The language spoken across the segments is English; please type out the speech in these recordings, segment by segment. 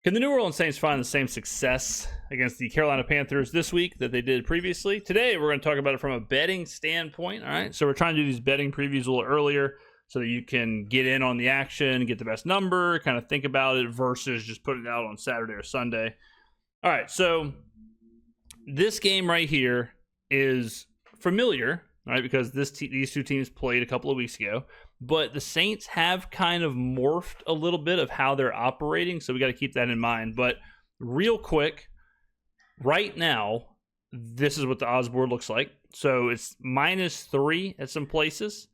Can the New Orleans Saints find the same success against the Carolina Panthers this week that they did previously? Today, we're going to talk about it from a betting standpoint. All right, so we're trying to do these betting previews a little earlier so that you can get in on the action, get the best number, kind of think about it versus just putting it out on Saturday or Sunday. All right, so this game right here is familiar, right? Because these two teams played a couple of weeks ago, but the Saints have kind of morphed a little bit of how they're operating, so we got to keep that in mind. But real quick, right now, this is what the odds board looks like. So it's -3 at some places,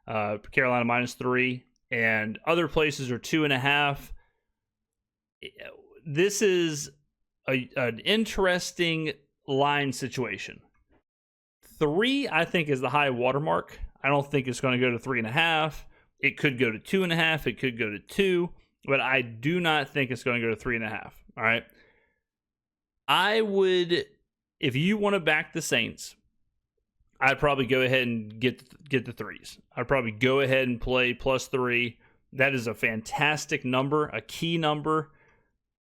Carolina -3, and other places are 2.5. This is an interesting line situation. 3, I think, is the high watermark. I don't think it's going to go to 3.5. It could go to 2.5. It could go to 2, but I do not think it's going to go to 3.5. All right. I would, if you want to back the Saints, I'd probably go ahead and get the 3s. I'd probably go ahead and play +3. That is a fantastic number, a key number,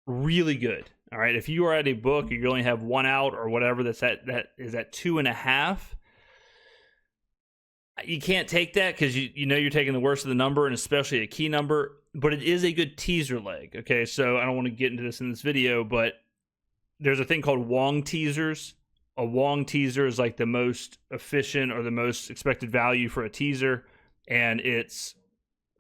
really good. All right. If you are at a book, you only have one out or whatever that is at 2.5. You can't take that because you know you're taking the worst of the number, and especially a key number, but it is a good teaser leg. Okay, so I don't want to get into this in this video, but there's a thing called Wong teasers. A Wong teaser is like the most efficient or the most expected value for a teaser, and it's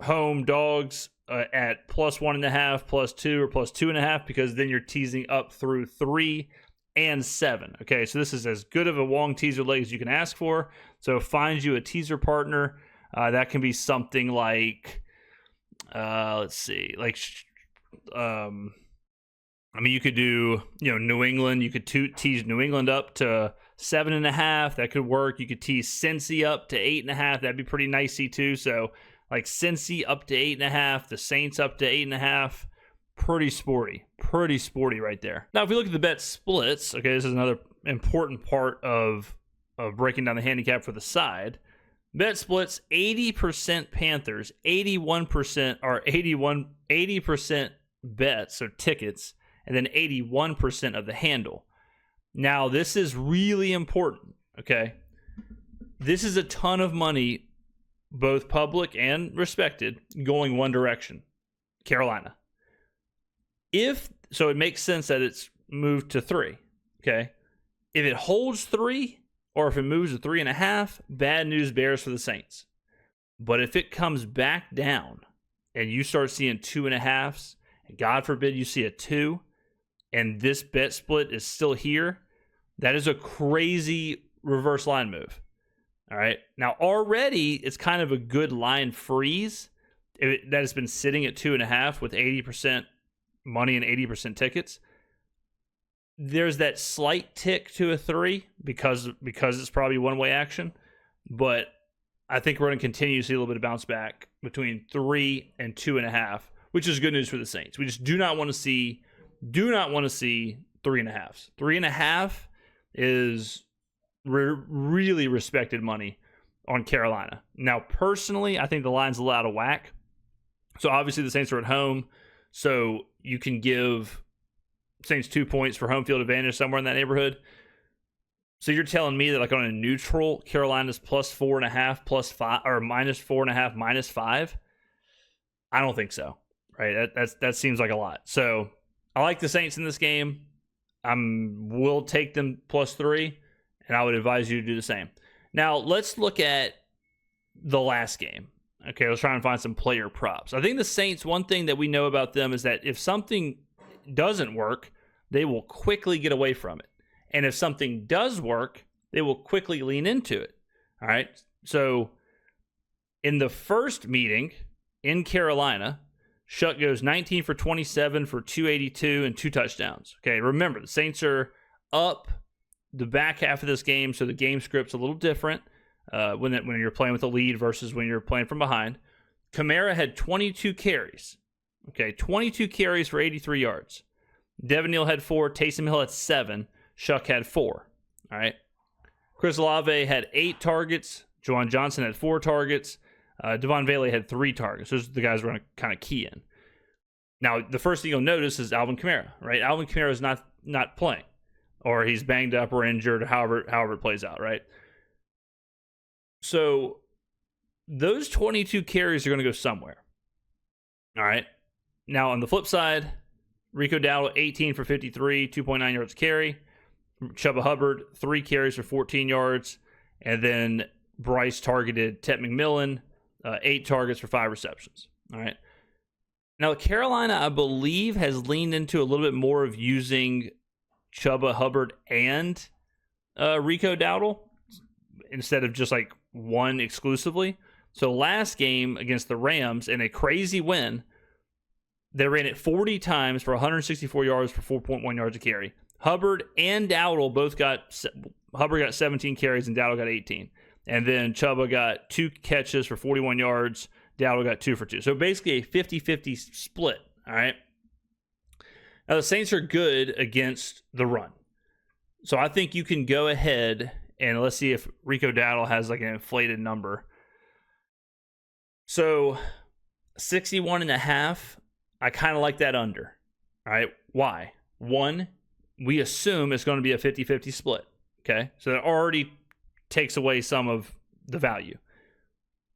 home dogs at +1.5, +2, or +2.5, because then you're teasing up through 3 and 7. Okay, so this is as good of a Wong teaser leg as you can ask for. So find you a teaser partner. That can be something like, let's see, like, you could do, New England. You could tease New England up to 7.5. That could work. You could tease Cincy up to 8.5. That'd be pretty nicey too. So like Cincy up to 8.5, the Saints up to 8.5. Pretty sporty right there. Now, if we look at the bet splits, okay, this is another important part of breaking down the handicap for the side. Bet splits: 80% Panthers, 80% bets or tickets, and then 81% of the handle. Now, this is really important, okay? This is a ton of money, both public and respected, going one direction. Carolina. So it makes sense that it's moved to 3, okay? If it holds 3, or if it moves to 3.5, bad news bears for the Saints. But if it comes back down and you start seeing 2.5s, and God forbid you see a 2, and this bet split is still here, that is a crazy reverse line move. All right. Now, already it's kind of a good line freeze that has been sitting at 2.5 with 80% money and 80% tickets. There's that slight tick to a 3 because it's probably one-way action, but I think we're going to continue to see a little bit of bounce back between 3 and 2.5, which is good news for the Saints. We just do not want to see 3.5s. 3.5 is really respected money on Carolina. Now, personally, I think the line's a little out of whack. So obviously the Saints are at home, so you can give Saints 2 points for home field advantage somewhere in that neighborhood. So you're telling me that, like, on a neutral, Carolina's +4.5, +5, or -4.5, -5? I don't think so. Right? That seems like a lot. So I like the Saints in this game. Will take them +3, and I would advise you to do the same. Now let's look at the last game. Okay, let's try and find some player props. I think the Saints, one thing that we know about them is that if something doesn't work, they will quickly get away from it. And if something does work, they will quickly lean into it. All right. So in the first meeting in Carolina, Shough goes 19 for 27 for 282 and 2 touchdowns. Okay, remember, the Saints are up the back half of this game, so the game script's a little different when you're playing with a lead versus when you're playing from behind. Kamara had 22 carries. Okay, 22 carries for 83 yards. Devin Neal had 4. Taysom Hill had 7. Shough had 4. All right. Chris Olave had 8 targets. Juwan Johnson had 4 targets. Devon Bailey had 3 targets. Those are the guys we're going to kind of key in. Now, the first thing you'll notice is Alvin Kamara, right? Alvin Kamara is not playing, or he's banged up or injured, however it plays out, right? So those 22 carries are going to go somewhere. All right. Now, on the flip side, Rico Dowdle, 18 for 53, 2.9 yards carry. Chuba Hubbard, 3 carries for 14 yards. And then Bryce targeted Tet McMillan, 8 targets for 5 receptions. All right. Now, Carolina, I believe, has leaned into a little bit more of using Chuba Hubbard and Rico Dowdle instead of just like one exclusively. So last game against the Rams, in a crazy win, they ran it 40 times for 164 yards for 4.1 yards a carry. Hubbard and Dowdle both Hubbard got 17 carries and Dowdle got 18. And then Chuba got 2 catches for 41 yards. Dowdle got 2 for 2. So basically a 50-50 split, all right? Now the Saints are good against the run. So I think you can go ahead and let's see if Rico Dowdle has like an inflated number. So 61.5, I kind of like that under. All right, why? 1, we assume it's going to be a 50-50 split. Okay, so that already takes away some of the value.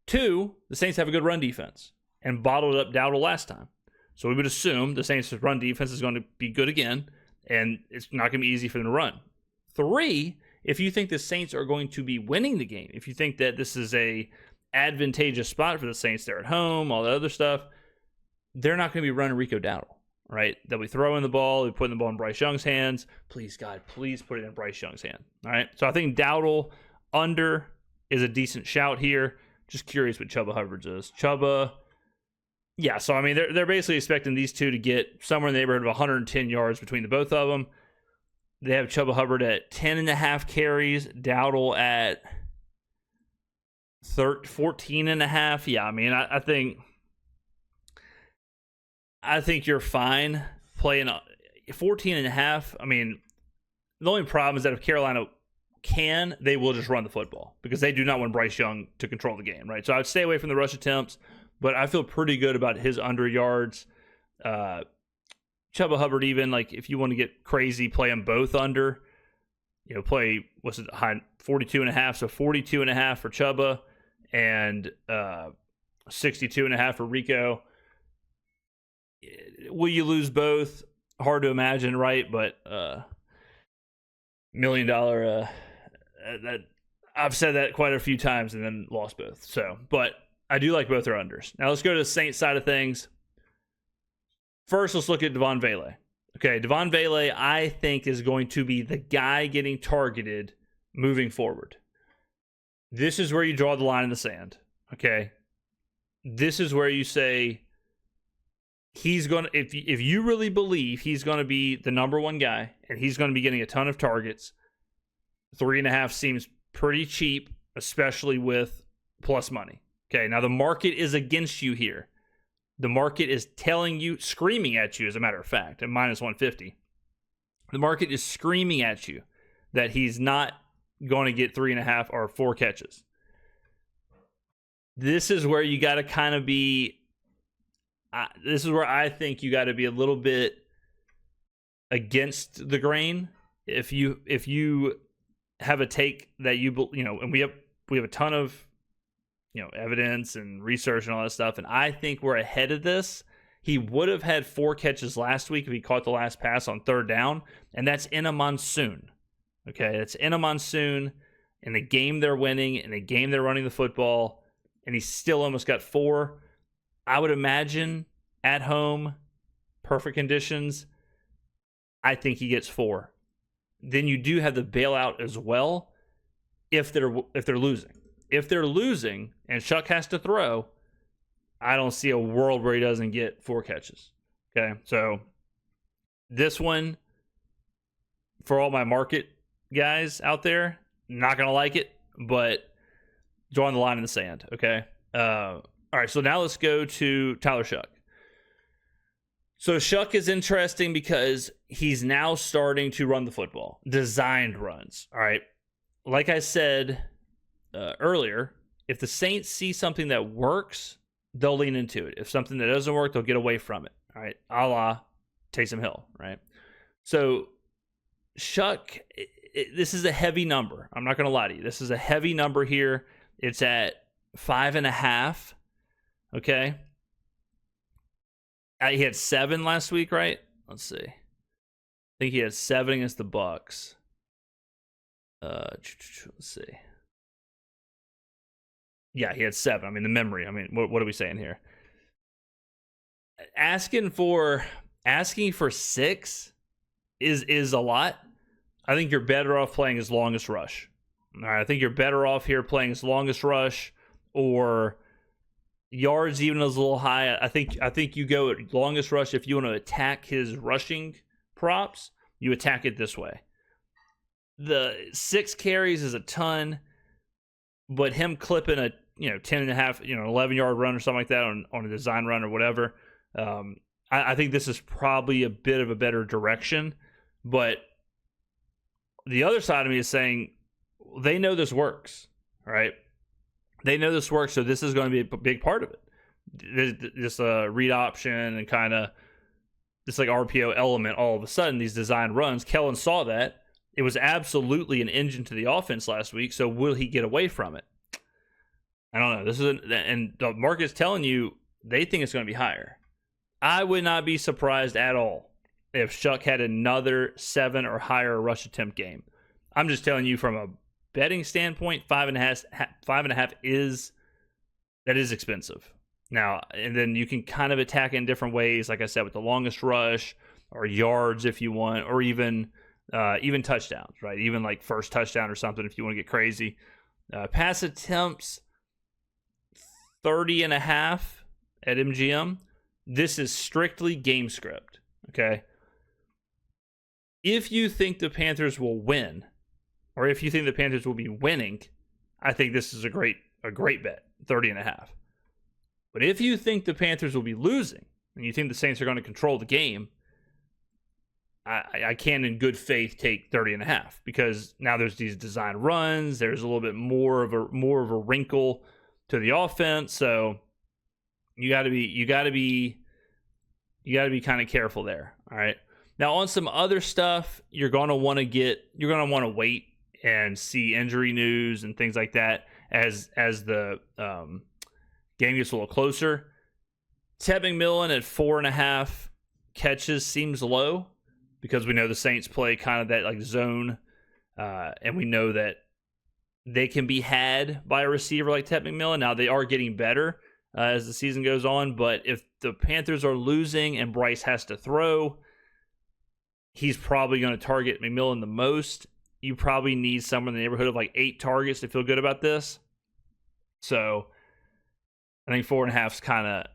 2, the Saints have a good run defense and bottled up Dowdle last time. So we would assume the Saints' run defense is going to be good again, and it's not going to be easy for them to run. 3, if you think the Saints are going to be winning the game, if you think that this is a advantageous spot for the Saints, they're at home, all the other stuff, they're not going to be running Rico Dowdle, right? They'll be throwing the ball, they're putting the ball in Bryce Young's hands. Please, God, please put it in Bryce Young's hand, all right? So I think Dowdle under is a decent shout here. Just curious what Chuba Hubbard's is. Chuba, yeah, so I mean, they're basically expecting these two to get somewhere in the neighborhood of 110 yards between the both of them. They have Chuba Hubbard at 10.5 carries, Dowdle at 14.5. Yeah, I mean, I think you're fine playing 14.5. I mean, the only problem is that if Carolina can, they will just run the football because they do not want Bryce Young to control the game, right? So I would stay away from the rush attempts, but I feel pretty good about his under yards. Chuba Hubbard, even like if you want to get crazy, play them both under. Play high 42.5, so 42.5 for Chuba and 62.5 for Rico. Will you lose both? Hard to imagine, right? But $1 million. That I've said that quite a few times and then lost both. So, but I do like both their unders. Now let's go to the Saints side of things. First, let's look at Devon Vele. Okay, Devon Vele, I think, is going to be the guy getting targeted moving forward. This is where you draw the line in the sand. Okay, this is where you say he's going to. If you really believe he's going to be the number one guy and he's going to be getting a ton of targets, 3.5 seems pretty cheap, especially with plus money. Okay, now the market is against you here. The market is telling you, screaming at you, as a matter of fact, at minus 150. The market is screaming at you that he's not going to get 3.5 or 4 catches. This is where you got to kind of be. This is where I think you got to be a little bit against the grain. If you have a take that and we have a ton of evidence and research and all that stuff, and I think we're ahead of this. He would have had 4 catches last week if he caught the last pass on 3rd down, and that's in a monsoon. Okay, it's in a monsoon, in a game they're winning, in a game they're running the football, and he still almost got 4. I would imagine at home, perfect conditions, I think he gets 4. Then you do have the bailout as well if they're losing. If they're losing and Shough has to throw, I don't see a world where he doesn't get 4 catches. Okay, so this one, for all my market guys out there, not going to like it, but drawing the line in the sand, okay? All right, so now let's go to Tyler Shough. So Shough is interesting because he's now starting to run the football. Designed runs, all right? Like I said earlier, if the Saints see something that works, they'll lean into it. If something that doesn't work, they'll get away from it, All right, a la Taysom Hill, right? So Shough, this is a heavy number. I'm not going to lie to you. This is a heavy number here. It's at 5.5. Okay. He had 7 last week, right? Let's see. I think he had 7 against the Bucks. Let's see. Yeah, he had 7. I mean, the memory. I mean, what are we saying here? Asking for 6 is a lot. I think you're better off playing his longest rush. All right, I think you're better off here playing his longest rush or yards even is a little high. I think you go at longest rush if you want to attack his rushing props. You attack it this way. The 6 carries is a ton, but him clipping a 10.5 11-yard run or something like that on a design run or whatever. I think this is probably a bit of a better direction, but the other side of me is saying they know this works, right? They know this works, so this is going to be a big part of it. This read option and kind of this like RPO element all of a sudden, these design runs. Kellen saw that. It was absolutely an engine to the offense last week, so will he get away from it? I don't know. And the market's telling you they think it's going to be higher. I would not be surprised at all if Shough had another 7 or higher rush attempt game. I'm just telling you from a betting standpoint, 5.5 is expensive. Now, and then you can kind of attack it in different ways, like I said, with the longest rush or yards if you want, or even touchdowns, right? Even like first touchdown or something if you want to get crazy. Pass attempts, 30.5 at MGM. This is strictly game script, okay? If you think the Panthers will win, or if you think the Panthers will be winning, I think this is a great bet, 30.5. But if you think the Panthers will be losing, and you think the Saints are going to control the game, I can in good faith take 30.5 because now there's these design runs. There's a little bit more of a wrinkle to the offense. So you got to be kind of careful there. All right. Now on some other stuff, you're going to want to wait and see injury news and things like that as the game gets a little closer. Ted McMillan at 4.5 catches seems low because we know the Saints play kind of that like zone, and we know that they can be had by a receiver like Ted McMillan. Now they are getting better as the season goes on, but if the Panthers are losing and Bryce has to throw, he's probably going to target McMillan the most. You probably need someone in the neighborhood of like 8 targets to feel good about this. So I think 4.5 is kind of.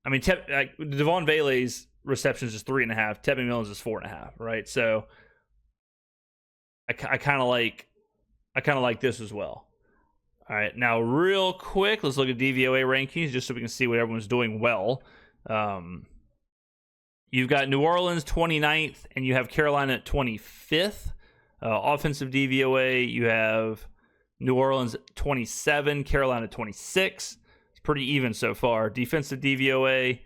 I mean, Devon Vele's receptions is 3.5. Ted McMillan's is 4.5. Right. So I kind of like this as well. All right. Now, real quick, let's look at DVOA rankings just so we can see what everyone's doing well. You've got New Orleans 29th, and you have Carolina at 25th. Offensive DVOA, you have New Orleans 27, Carolina 26. It's pretty even so far. Defensive DVOA,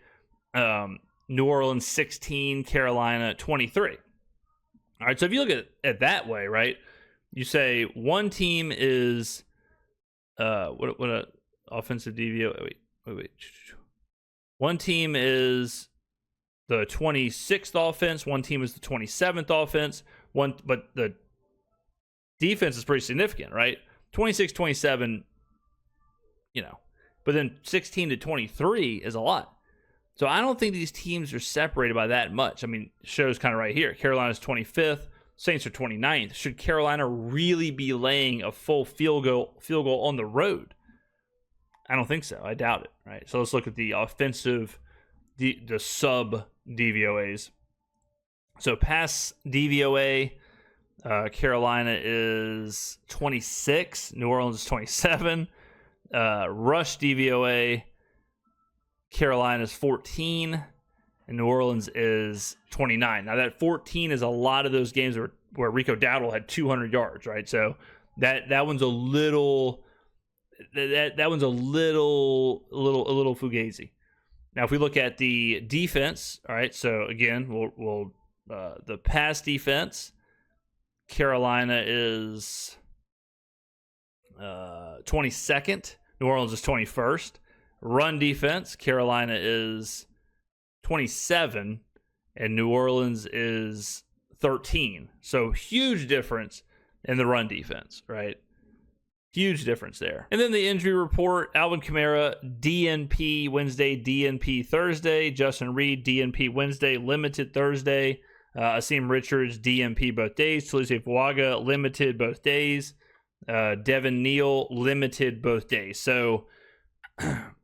New Orleans 16, Carolina 23. All right, so if you look at it that way, right, you say one team is what offensive DVOA. Wait. One team is the 26th offense. One team is the 27th offense. But the defense is pretty significant, right? 26, 27, but then 16 to 23 is a lot. So I don't think these teams are separated by that much. I mean, it shows kind of right here. Carolina's 25th. Saints are 29th. Should Carolina really be laying a full field goal on the road? I don't think so. I doubt it, right? So let's look at the offensive, the sub DVOAs. So pass DVOA, Carolina is 26. New Orleans is 27. Rush DVOA, Carolina is 14. And New Orleans is 29. Now that 14 is a lot of those games where Rico Dowdle had 200 yards, right? So that one's a little fugazi. Now, if we look at the defense, all right, so again, we'll the pass defense, Carolina is 22nd. New Orleans is 21st. Run defense, Carolina is 27, and New Orleans is 13. So huge difference in the run defense, right? Huge difference there. And then the injury report, Alvin Kamara, DNP Wednesday, DNP Thursday. Justin Reed, DNP Wednesday, limited Thursday. Asim Richards, DNP both days. Tulisi Fuaga, limited both days. Devin Neal, limited both days. So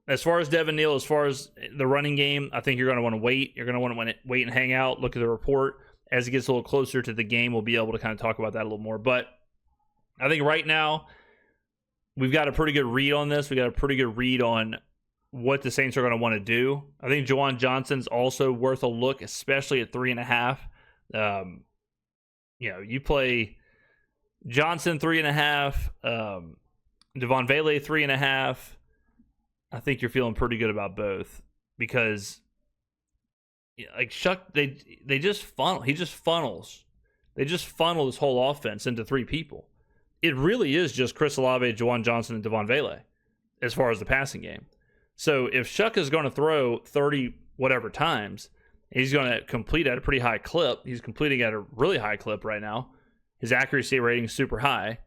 as far as Devin Neal, as far as the running game, I think you're going to want to wait. You're going to want to wait and hang out, look at the report. As it gets a little closer to the game, we'll be able to kind of talk about that a little more. But I think right now, we've got a pretty good read on this. We got a pretty good read on what the Saints are going to want to do. I think Juwan Johnson's also worth a look, especially at 3.5. You play Johnson 3.5, Devon Vele 3.5. I think you're feeling pretty good about both because, like Shough, they just funnel. He just funnels. They just funnel this whole offense into three people. It really is just Chris Olave, Juwan Johnson, and Devon Vele as far as the passing game. So if Shough is going to throw 30 whatever times, he's going to complete at a pretty high clip. He's completing at a really high clip right now. His accuracy rating is super high.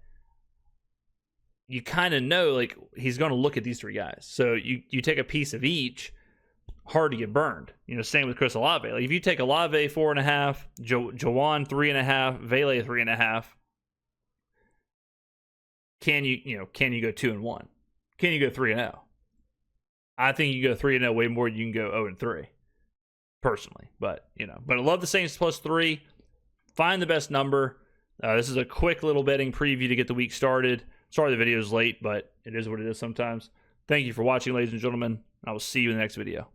You kind of know like he's going to look at these three guys. So you take a piece of each, hard to get burned. Same with Chris Olave. Like if you take Olave 4.5, Juwan 3.5, Vele 3.5. Can you go 2-1? Can you go 3-0? I think you go 3-0 way more than you can go 0-3, personally. But I love the Saints +3. Find the best number. This is a quick little betting preview to get the week started. Sorry the video is late, but it is what it is sometimes. Thank you for watching, ladies and gentlemen. I will see you in the next video.